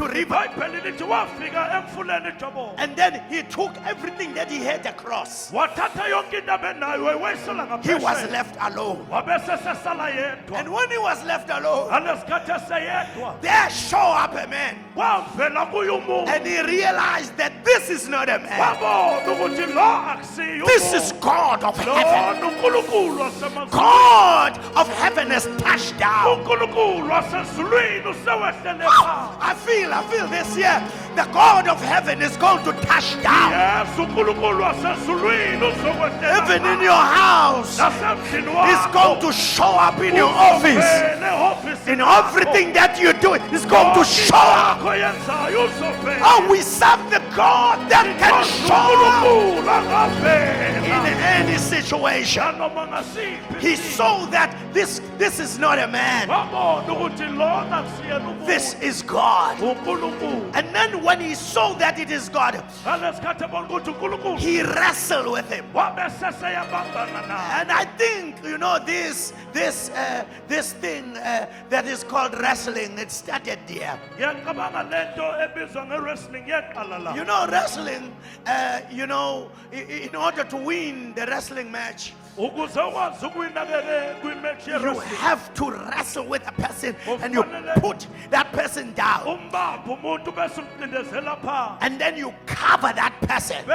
river. And then he took everything that he had across. He was left alone. And when he was left alone, there show up a man. And he realized that this is not a man. This is God of heaven. God of heaven has touched down. I feel this year the God of heaven is going to touch down. Even in your house, He's going to show up in your office. In everything that you do, He's going to show up. Oh, we serve the God that can show up in any situation. He saw that this is not a man. This is God. And then when he saw that it is God, he wrestled with him. And I think, this thing that is called wrestling, it started there. Wrestling, in order to win the wrestling match, you have to wrestle with a person and you put that person down. And then you cover that person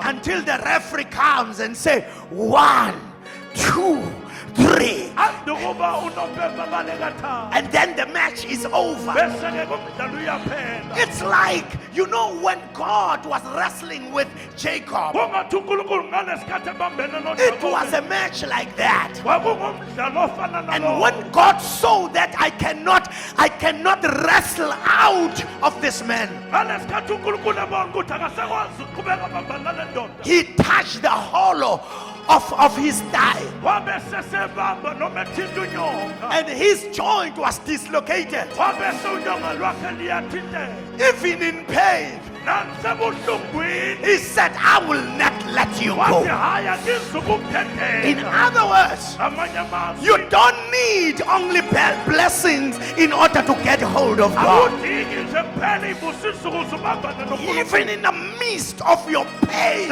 until the referee comes and say 1, 2, 3. And then the match is over. It's like, when God was wrestling with Jacob, it was a match like that. And when God saw that I cannot wrestle out of this man, he touched the hollow of his thigh, and his joint was dislocated. Even in pain, he said, I will not let you go. In other words, you don't need only blessings in order to get hold of God. Even in the midst of your pain,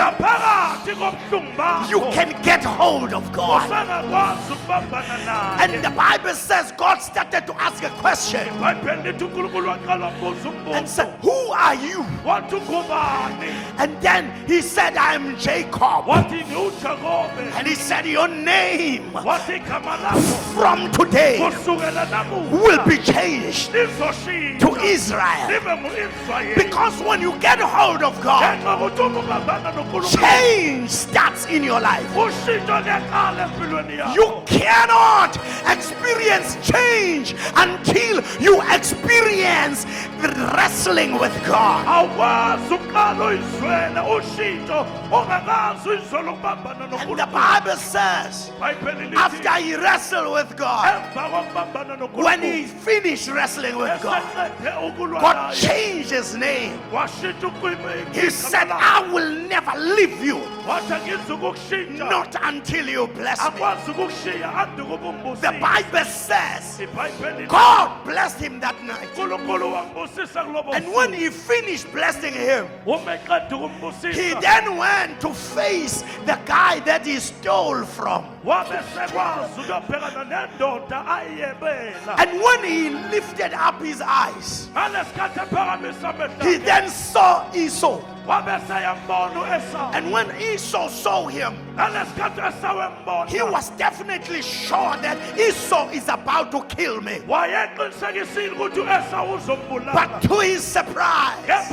you can get hold of God. And the Bible says God started to ask a question and said, who are you? And then he said, I am Jacob. And he said, your name from today will be changed to Israel. Because when you get hold of God, change starts in your life. You cannot experience change until you experience the wrestling with God. And the Bible says, after he wrestled with God, when he finished wrestling with God, God changed his name. He said, I will never leave you, not until you bless me. The Bible says God blessed him that night. And when he finished blessing him, he then went to face the guy that he stole from. And when he lifted up his eyes, he then saw Esau. And when Esau saw him, he was definitely sure that Esau is about to kill me. But to his surprise,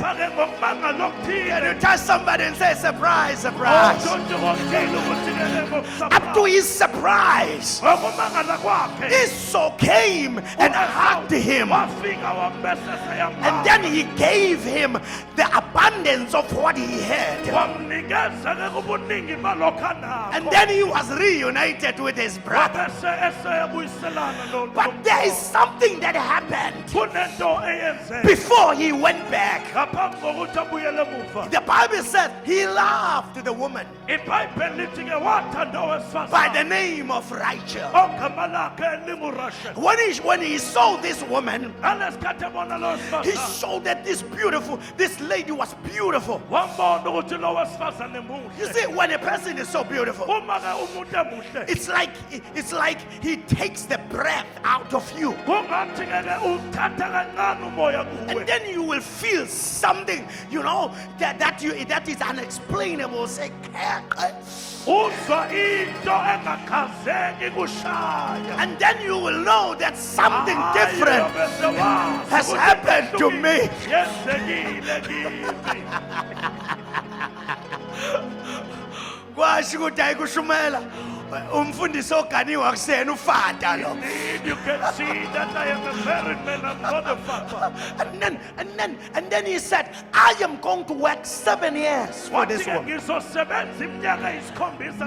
can you touch somebody and say, surprise, surprise? Up to his surprise, Esau came and hugged him. And then he gave him the abundance of of what he had. And then he was reunited with his brother. But there is something that happened before he went back. The Bible says he loved the woman by the name of Rachel. When he saw this woman, he saw that this lady was beautiful. You see, when a person is so beautiful, it's like he takes the breath out of you. And then you will feel something, that is unexplainable. Say, and then you will know that something different has happened to me. Umfundisi oganiwe kusena ufata lo. You can see that I am a married man, I'm not a father. And then he said, I am going to work 7 years for this woman.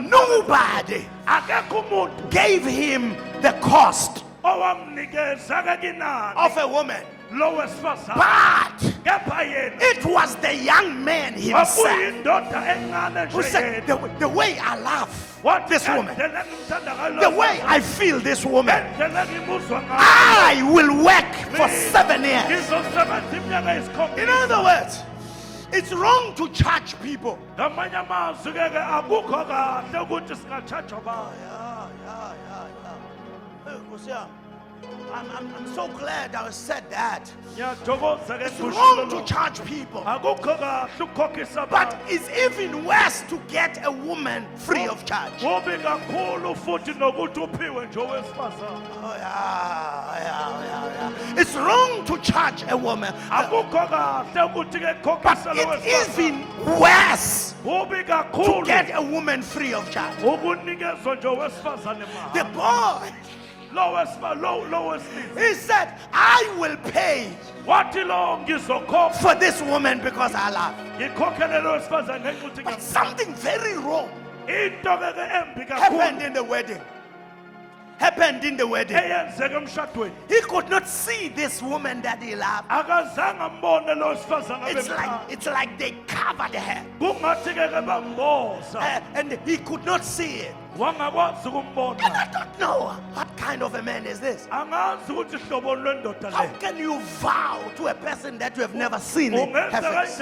Nobody gave him the cost of a woman. But it was the young man himself who said, the way I love this woman, the way I feel this woman, I will work for 7 years. In other words, it's wrong to charge people. I'm so glad I said that. It's wrong to charge people. But it's even worse to get a woman free of charge. It's wrong to charge a woman. But it's even worse to get a woman free of charge. The boy, he said, I will pay for this woman because I love her. But something very wrong happened in the wedding. He could not see this woman that he loved. It's like they covered her. And he could not see it. And I don't know what kind of a man is this. How can you vow to a person that you have never seen her face?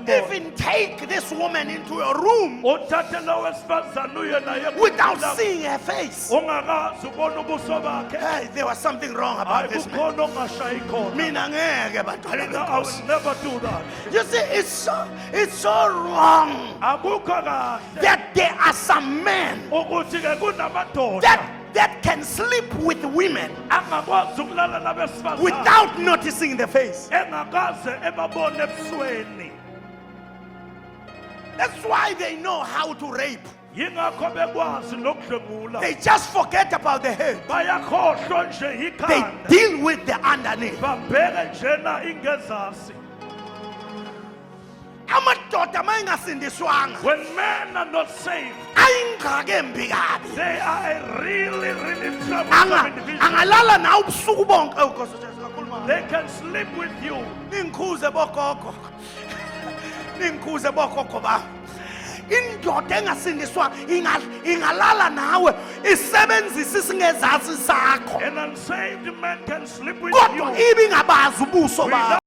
Even take this woman into your room without seeing her face. Hey, there was something wrong about this man. I will never do that. You see, it's so wrong that there are some men that can sleep with women without noticing the face. That's why they know how to rape. They just forget about the head. They deal with the underneath. When men are not saved, they are a really, really troublesome individual. They can sleep with you. Indoda engasindiswa ingalala nawe isebenzisa isingezansi sakho An unsaved man can sleep with kodwa you ibingabazi ubuso bakho.